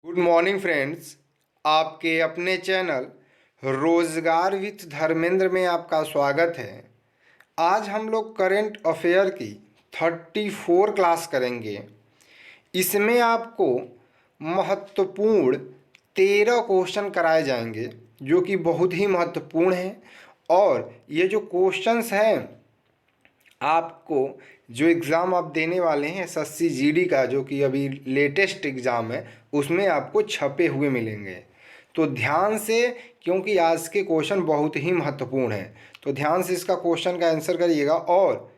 Good morning friends. आपके अपने channel रोजगार विथ धर्मेंद्र में आपका स्वागत है। आज हम लोग करंट अफेयर की 34 क्लास करेंगे। इसमें आपको महत्वपूर्ण 13 क्वेश्चन कराए जाएंगे जो कि बहुत ही महत्वपूर्ण हैं। और ये जो क्वेश्चंस हैं आपको जो एग्ज़ाम आप देने वाले हैं एसएससी जीडी का, जो कि अभी लेटेस्ट एग्ज़ाम है, उसमें आपको छपे हुए मिलेंगे। तो ध्यान से, क्योंकि आज के क्वेश्चन बहुत ही महत्वपूर्ण हैं, तो ध्यान से इसका क्वेश्चन का आंसर करिएगा। और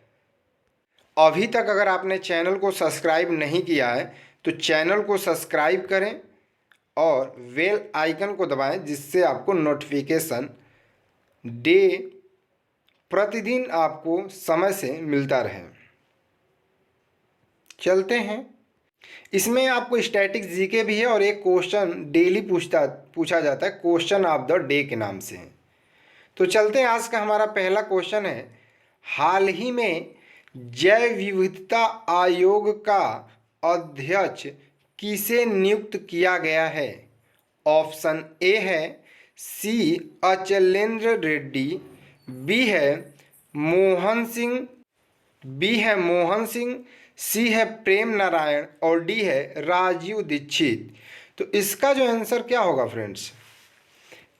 अभी तक अगर आपने चैनल को सब्सक्राइब नहीं किया है तो चैनल को सब्सक्राइब करें और बेल आइकन को दबाएं, जिससे आपको नोटिफिकेशन प्रतिदिन आपको समय से मिलता रहे। चलते हैं। इसमें आपको स्टैटिक जीके भी है और एक क्वेश्चन डेली पूछा जाता है, क्वेश्चन ऑफ द डे के नाम से। तो चलते हैं। आज का हमारा पहला क्वेश्चन है, हाल ही में जैव विविधता आयोग का अध्यक्ष किसे नियुक्त किया गया है? ऑप्शन ए है सी अचलेंद्र रेड्डी, बी है मोहन सिंह, सी है प्रेम नारायण और डी है राजीव दीक्षित। तो इसका जो आंसर क्या होगा फ्रेंड्स?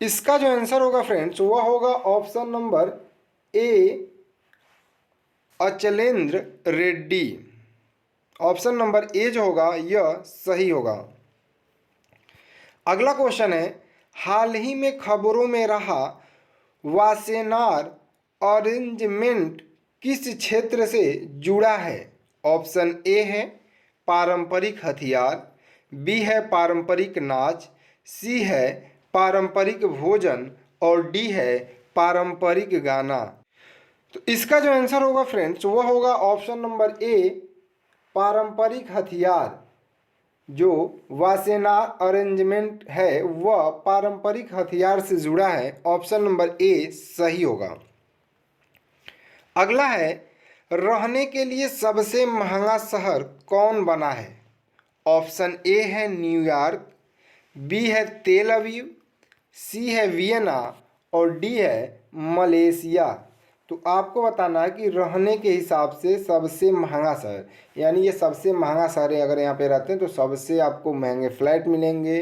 इसका जो आंसर होगा फ्रेंड्स वह होगा option number A Achalendra Reddy. Option number A जो होगा यह सही होगा। अगला क्वेश्चन है, हाल ही में खबरों में रहा वासेनार अरेंजमेंट किस क्षेत्र से जुड़ा है? ऑप्शन ए है पारंपरिक हथियार, बी है पारंपरिक नाच, सी है पारंपरिक भोजन और डी है पारंपरिक गाना। तो इसका जो आंसर होगा फ्रेंड्स वह होगा ऑप्शन नंबर ए पारंपरिक हथियार। जो वासेनार अरेंजमेंट है वह पारंपरिक हथियार से जुड़ा है। ऑप्शन नंबर ए सही होगा। अगला है, रहने के लिए सबसे महंगा शहर कौन बना है? ऑप्शन ए है न्यूयॉर्क, बी है तेल अवीव, सी है वियना और डी है मलेशिया। तो आपको बताना है कि रहने के हिसाब से सबसे महंगा शहर, यानी ये सबसे महंगा शहर है। अगर यहाँ पे रहते हैं तो सबसे आपको महंगे फ्लैट मिलेंगे,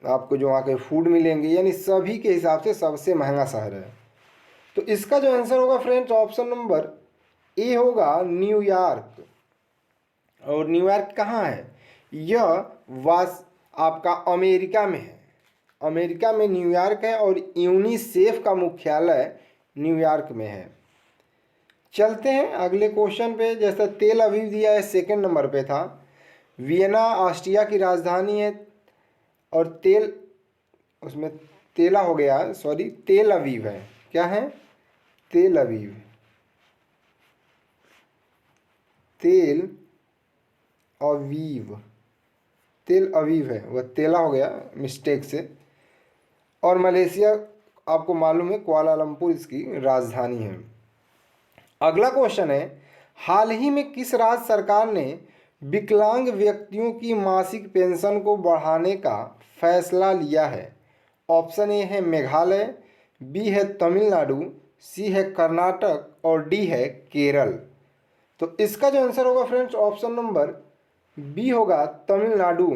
आपको जो वहाँ के फूड मिलेंगे, यानी सभी के हिसाब से सबसे महंगा शहर है। तो इसका जो आंसर होगा फ्रेंड्स ऑप्शन नंबर ए होगा न्यूयॉर्क। और न्यूयॉर्क कहाँ है? यह आपका अमेरिका में है। अमेरिका में न्यूयॉर्क है और यूनिसेफ का मुख्यालय न्यूयॉर्क में है। चलते हैं अगले क्वेश्चन पे। जैसा तेल अवीव दिया है, सेकंड नंबर पे था। वियना ऑस्ट्रिया की राजधानी है और उसमें तेला हो गया, सॉरी तेल अवीव है। क्या है? तेल अवीव। तेल अवीव है, वह तेला हो गया मिस्टेक से। और मलेशिया आपको मालूम है कुआलालंपुर इसकी राजधानी है। अगला क्वेश्चन है, हाल ही में किस राज्य सरकार ने विकलांग व्यक्तियों की मासिक पेंशन को बढ़ाने का फैसला लिया है? ऑप्शन ए है मेघालय, बी है तमिलनाडु, सी है कर्नाटक और डी है केरल। तो इसका जो आंसर होगा फ्रेंड्स ऑप्शन नंबर बी होगा तमिलनाडु।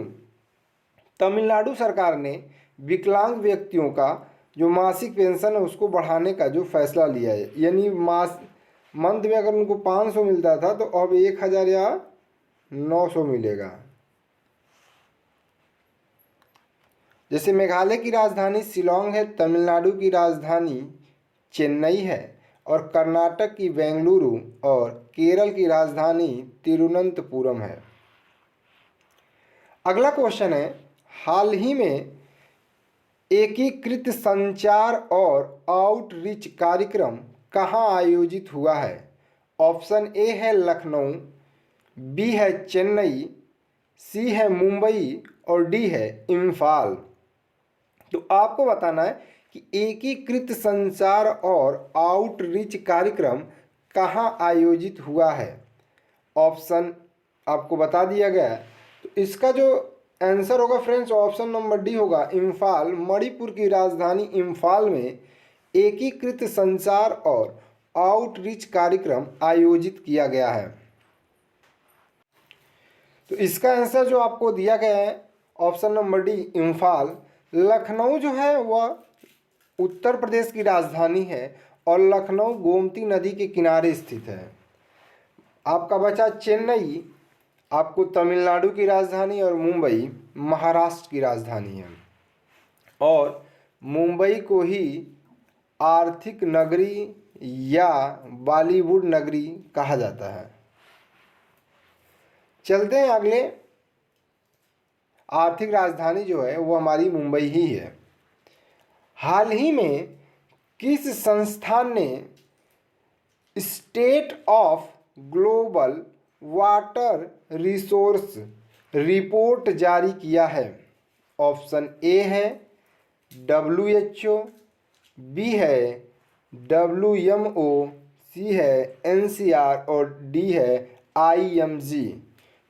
तमिलनाडु सरकार ने विकलांग व्यक्तियों का जो मासिक पेंशन है उसको बढ़ाने का जो फैसला लिया है, यानी मंथ में अगर उनको 500 मिलता था तो अब 1000 या 900 मिलेगा। जैसे मेघालय की राजधानी शिलोंग है, तमिलनाडु की राजधानी चेन्नई है और कर्नाटक की बेंगलुरु और केरल की राजधानी तिरुवनंतपुरम है। अगला क्वेश्चन है, हाल ही में एकीकृत संचार और आउटरीच कार्यक्रम कहाँ आयोजित हुआ है? ऑप्शन ए है लखनऊ, बी है चेन्नई, सी है मुंबई और डी है इम्फाल। तो आपको बताना है कि एकीकृत संचार और आउटरीच कार्यक्रम कहाँ आयोजित हुआ है। ऑप्शन आपको बता दिया गया है। तो इसका जो आंसर होगा फ्रेंड्स ऑप्शन नंबर डी होगा इम्फाल। मणिपुर की राजधानी इम्फाल में एकीकृत संचार और आउटरीच कार्यक्रम आयोजित किया गया है। तो इसका आंसर जो आपको दिया गया है option number D Imphal. Lucknow जो है वह उत्तर प्रदेश की राजधानी है और लखनऊ गोमती नदी के किनारे स्थित है। आपका बचा चेन्नई, आपको तमिलनाडु की राजधानी, और मुंबई महाराष्ट्र की राजधानी है। और मुंबई को ही आर्थिक नगरी या बॉलीवुड नगरी कहा जाता है। चलते हैं अगले। आर्थिक राजधानी जो है वो हमारी मुंबई ही है। हाल ही में किस संस्थान ने state of global water resource report जारी किया है? ऑप्शन ए है WHO, बी है WMO, सी है NCR और डी है IMG।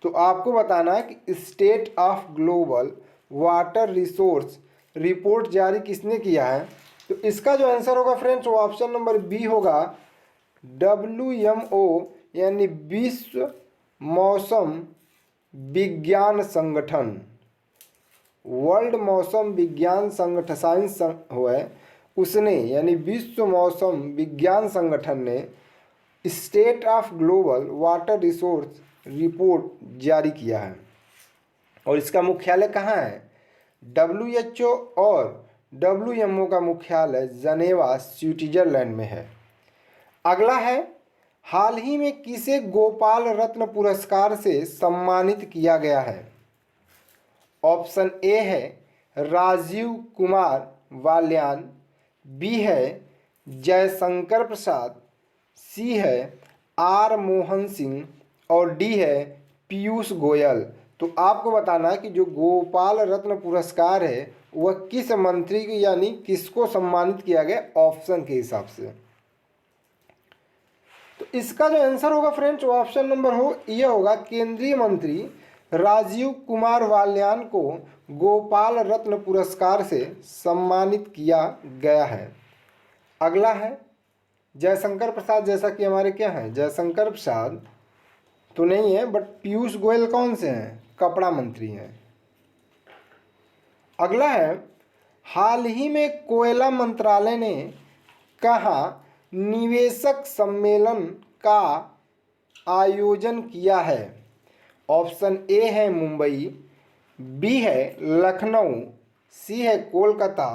तो आपको बताना है कि state of global water resource report जारी किसने किया है। तो इसका जो आंसर होगा फ्रेंड्स वो ऑप्शन नंबर बी होगा WMO यानी विश्व मौसम विज्ञान संगठन। वर्ल्ड मौसम विज्ञान संगठन साइंस हो है उसने यानी विश्व मौसम विज्ञान संगठन ने state of global water resource report जारी किया है। और इसका मुख्यालय कहाँ है? WHO और WMO का मुख्यालय जनेवा स्विट्जरलैंड में है। अगला है हाल ही में किसे गोपाल रत्न पुरस्कार से सम्मानित किया गया है? ऑप्शन ए है राजीव कुमार बाल्यान, बी है जयशंकर प्रसाद, सी है R मोहन सिंह और डी है पीयूष गोयल। तो आपको बताना है कि जो गोपाल रत्न पुरस्कार है वह किस मंत्री की यानी किसको सम्मानित किया गया ऑप्शन के हिसाब से। तो इसका जो आंसर होगा फ्रेंड्स वो ऑप्शन नंबर यह होगा केंद्रीय मंत्री राजीव कुमार बाल्यान को गोपाल रत्न पुरस्कार से सम्मानित किया गया है। अगला है जयशंकर प्रसाद, जैसा कि हमारे क्या हैं जयशंकर प्रसाद तो नहीं है, बट पीयूष गोयल कौन से हैं? कपड़ा मंत्री हैं। अगला है हाल ही में कोयला मंत्रालय ने कहाँ निवेशक सम्मेलन का आयोजन किया है? ऑप्शन ए है मुंबई, बी है लखनऊ, सी है कोलकाता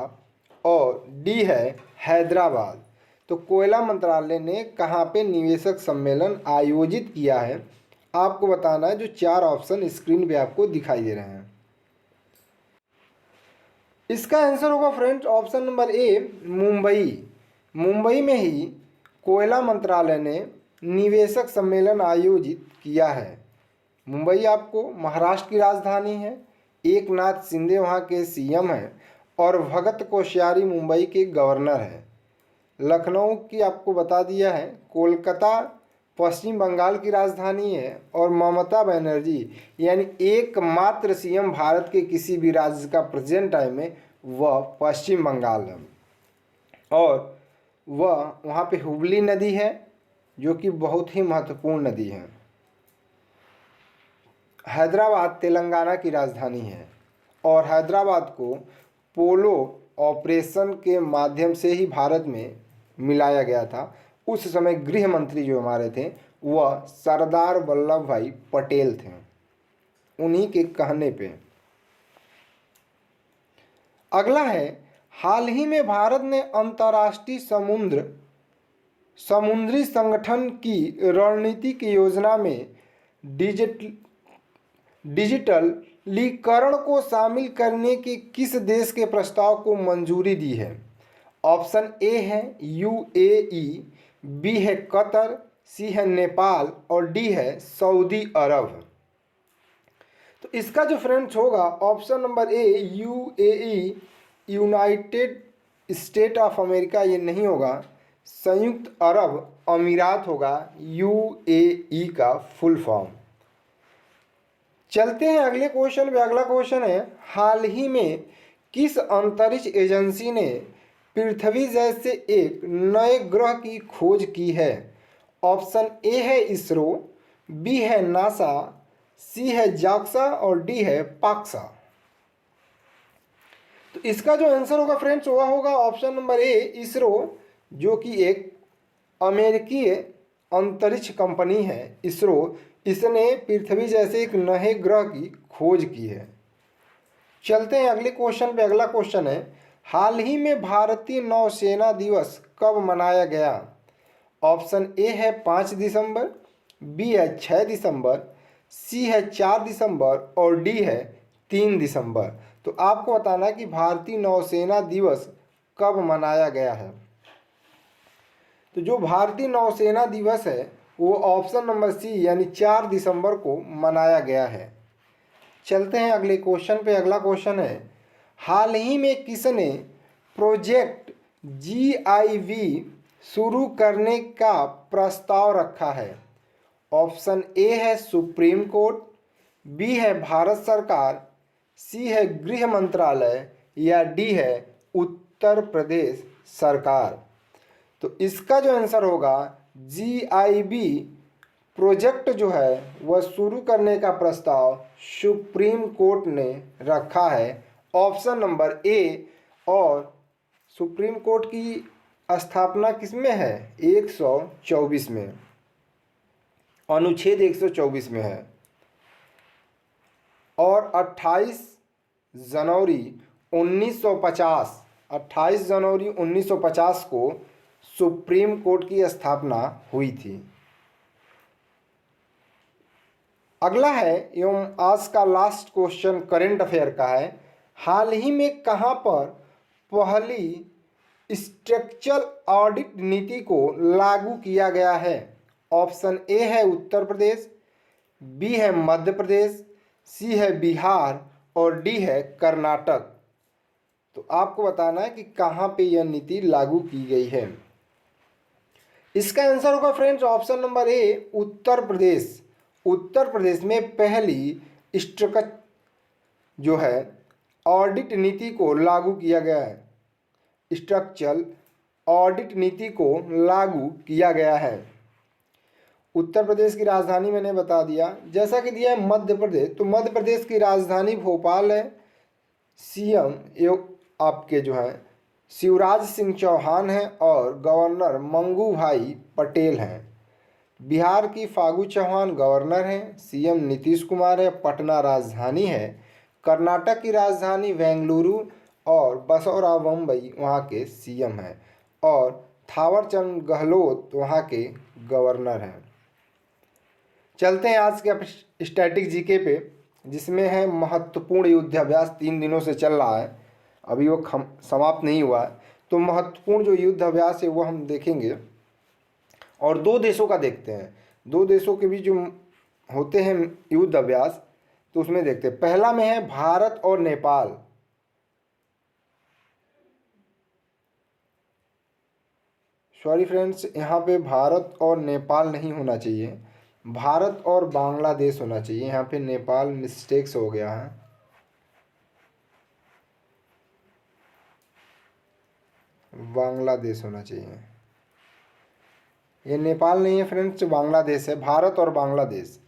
और डी है हैदराबाद। तो कोयला मंत्रालय ने कहाँ पे निवेशक सम्मेलन आयोजित किया है आपको बताना है। जो 4 ऑप्शन स्क्रीन पे आपको दिखाई दे रहे हैं इसका आंसर होगा फ्रेंड्स ऑप्शन नंबर ए मुंबई। मुंबई में ही कोयला मंत्रालय ने निवेशक सम्मेलन आयोजित किया है। मुंबई आपको महाराष्ट्र की राजधानी है। एकनाथ शिंदे वहाँ के CM हैं और भगत कोश्यारी मुंबई के गवर्नर हैं। लखनऊ की आपको बता दिया है। कोलकाता पश्चिम बंगाल की राजधानी है और ममता बनर्जी यानी एकमात्र CM भारत के किसी भी राज्य का प्रेजेंट टाइम में वह पश्चिम बंगाल है। और वह वहाँ पे हुगली नदी है जो कि बहुत ही महत्वपूर्ण नदी है। हैदराबाद तेलंगाना की राजधानी है और हैदराबाद को पोलो ऑपरेशन के माध्यम से ही भारत में मिलाया गया था। उस समय गृह मंत्री जो हमारे थे वह सरदार वल्लभ भाई पटेल थे, उन्हीं के कहने पे। अगला है हाल ही में भारत ने अंतर्राष्ट्रीय समुद्री संगठन की रणनीतिक योजना में डिजिटलीकरण को शामिल करने के किस देश के प्रस्ताव को मंजूरी दी है? ऑप्शन ए है UAE, बी है कतर, सी है नेपाल और डी है सऊदी अरब। तो इसका जो फ्रेंड्स होगा option number A UAE United state of America ये नहीं होगा, संयुक्त अरब अमीरात होगा UAE का फुल फॉर्म। चलते हैं अगले क्वेश्चन पे। अगला क्वेश्चन है, हाल ही में किस अंतरिक्ष एजेंसी ने पृथ्वी जैसे एक नए ग्रह की खोज की है? ऑप्शन ए है इसरो, बी है नासा, सी है जाक्सा और डी है पाक्सा। तो इसका जो आंसर होगा फ्रेंड्स वह होगा ऑप्शन नंबर ए इसरो, जो कि एक अमेरिकी अंतरिक्ष कंपनी है इसरो। इसने पृथ्वी जैसे एक नए ग्रह की खोज की है। चलते हैं अगले क्वेश्चन पे। अगला क्वेश्चन है, हाल ही में भारतीय नौसेना दिवस कब मनाया गया? ऑप्शन ए है 5 दिसंबर, बी है 6 दिसंबर, सी है 4 दिसंबर और डी है 3 दिसंबर। तो आपको बताना है कि भारतीय नौसेना दिवस कब मनाया गया है। तो जो भारतीय नौसेना दिवस है वो ऑप्शन नंबर सी यानी 4 दिसंबर को मनाया गया है। चलते हैं अगले क्वेश्चन पे। अगला क्वेश्चन है, हाल ही में किसने प्रोजेक्ट GIV शुरू करने का प्रस्ताव रखा है? ऑप्शन ए है सुप्रीम कोर्ट, बी है भारत सरकार, सी है गृह मंत्रालय या डी है उत्तर प्रदेश सरकार। तो इसका जो आंसर होगा GIV प्रोजेक्ट जो है वह शुरू करने का प्रस्ताव सुप्रीम कोर्ट ने रखा है, ऑप्शन नंबर ए। और सुप्रीम कोर्ट की स्थापना किसमें है? 124 में, अनुच्छेद 124 में है। और 28 जनवरी 1950 को सुप्रीम कोर्ट की स्थापना हुई थी। अगला है एवं आज का लास्ट क्वेश्चन करंट अफेयर का है, हाल ही में कहां पर पहली स्ट्रक्चरल ऑडिट नीति को लागू किया गया है? ऑप्शन ए है उत्तर प्रदेश, बी है मध्य प्रदेश, सी है बिहार और डी है कर्नाटक। तो आपको बताना है कि कहां पे यह नीति लागू की गई है। इसका आंसर होगा फ्रेंड्स ऑप्शन नंबर ए उत्तर प्रदेश। उत्तर प्रदेश में पहली स्ट्रक्चर जो है ऑडिट नीति को लागू किया गया है। स्ट्रक्चरल ऑडिट नीति को लागू किया गया है। उत्तर प्रदेश की राजधानी मैंने बता दिया। जैसा कि दिया है मध्य प्रदेश, तो मध्य प्रदेश की राजधानी भोपाल है। सीएम आपके जो हैं शिवराज सिंह चौहान हैं और गवर्नर मंगू भाई पटेल हैं। बिहार की फागू चौहान गवर्नर हैं। सीएम नीतीश कुमार है, पटना राजधानी है। कर्नाटक की राजधानी बेंगलुरु और बसवराज बम्बई वहाँ के सीएम हैं। और थावरचंद गहलोत वहाँ के गवर्नर हैं। चलते हैं आज के स्टैटिक जीके पे, जिसमें है महत्वपूर्ण युद्धाभ्यास 3 दिनों से चल रहा है, अभी वो समाप्त नहीं हुआ है। तो महत्वपूर्ण जो युद्धाभ्यास है वो हम देखेंगे और 2 देशों का देखते हैं। 2 देशों के बीच जो होते हैं युद्ध अभ्यास, तो उसमें देखते हैं। पहला में है भारत और नेपाल। सॉरी फ्रेंड्स, यहाँ पे भारत और नेपाल नहीं होना चाहिए, भारत और बांग्लादेश होना चाहिए। यहाँ पे नेपाल मिस्टेक्स हो गया है। बांग्लादेश होना चाहिए, ये नेपाल नहीं है फ्रेंड्स, बांग्लादेश है। भारत और बांग्लादेश।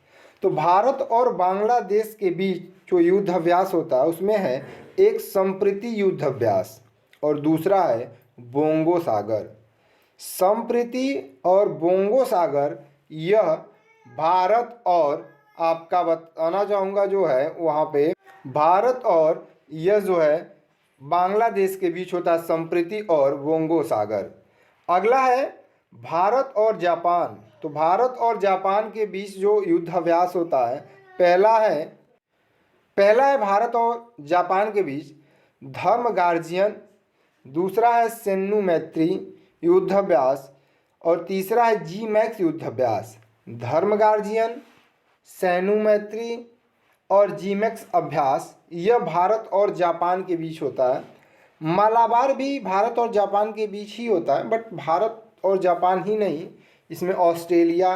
तो भारत और बांग्लादेश के बीच जो युद्ध अभ्यास होता है उसमें है एक संप्रीति युद्ध अभ्यास और दूसरा है बोंगो सागर। संप्रीति और बोंगो सागर यह भारत और आपका बताना चाहूँगा जो है वहाँ पे भारत और यह जो है बांग्लादेश के बीच होता है संप्रीति और बोंगो सागर। अगला है भारत और जापान। तो भारत और जापान के बीच जो युद्धाभ्यास होता है पहला है भारत और जापान के बीच धर्म गार्जियन, दूसरा है सेन्नु मैत्री युद्धाभ्यास और तीसरा है जी मैक्स युद्धाभ्यास। धर्म गार्जियन, सेन्नु मैत्री और जी मैक्स अभ्यास यह भारत और जापान के बीच होता है। मालाबार भी भारत और जापान के बीच ही होता है, बट भारत और जापान ही नहीं, इसमें ऑस्ट्रेलिया,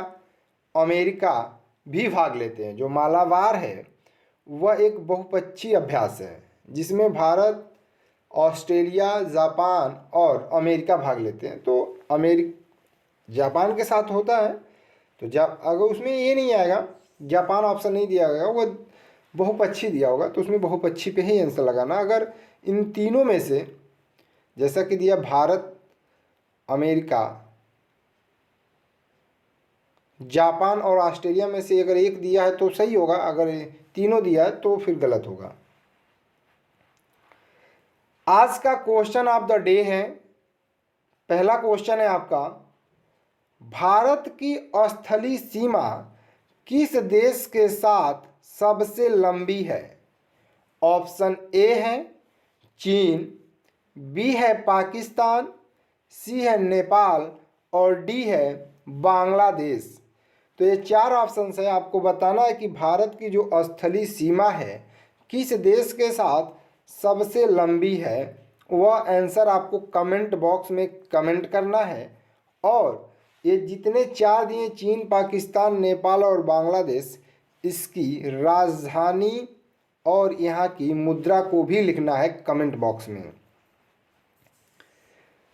अमेरिका भी भाग लेते हैं। जो मालाबार है वह एक बहुपक्षीय अभ्यास है जिसमें भारत, ऑस्ट्रेलिया, जापान और अमेरिका भाग लेते हैं। तो जापान के साथ होता है, तो जब अगर उसमें ये नहीं आएगा, जापान ऑप्शन नहीं दिया गया, वो बहुपक्षी दिया होगा, तो उसमें बहुपक्षी पे ही आंसर लगाना। अगर इन तीनों में से जैसा कि दिया भारत, अमेरिका, जापान और ऑस्ट्रेलिया में से अगर एक दिया है तो सही होगा, अगर तीनों दिया है तो फिर गलत होगा। आज का क्वेश्चन ऑफ द डे है, पहला क्वेश्चन है आपका, भारत की स्थलीय सीमा किस देश के साथ सबसे लंबी है? ऑप्शन ए है चीन, बी है पाकिस्तान, सी है नेपाल और डी है बांग्लादेश। तो ये चार ऑप्शन है, आपको बताना है कि भारत की जो स्थलीय सीमा है किस देश के साथ सबसे लंबी है। वह आंसर आपको कमेंट बॉक्स में कमेंट करना है। और ये जितने चार दिए, चीन, पाकिस्तान, नेपाल और बांग्लादेश, इसकी राजधानी और यहाँ की मुद्रा को भी लिखना है कमेंट बॉक्स में।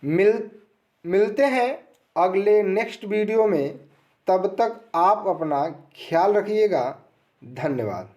मिलते हैं अगले नेक्स्ट वीडियो में, तब तक आप अपना ख्याल रखिएगा। धन्यवाद।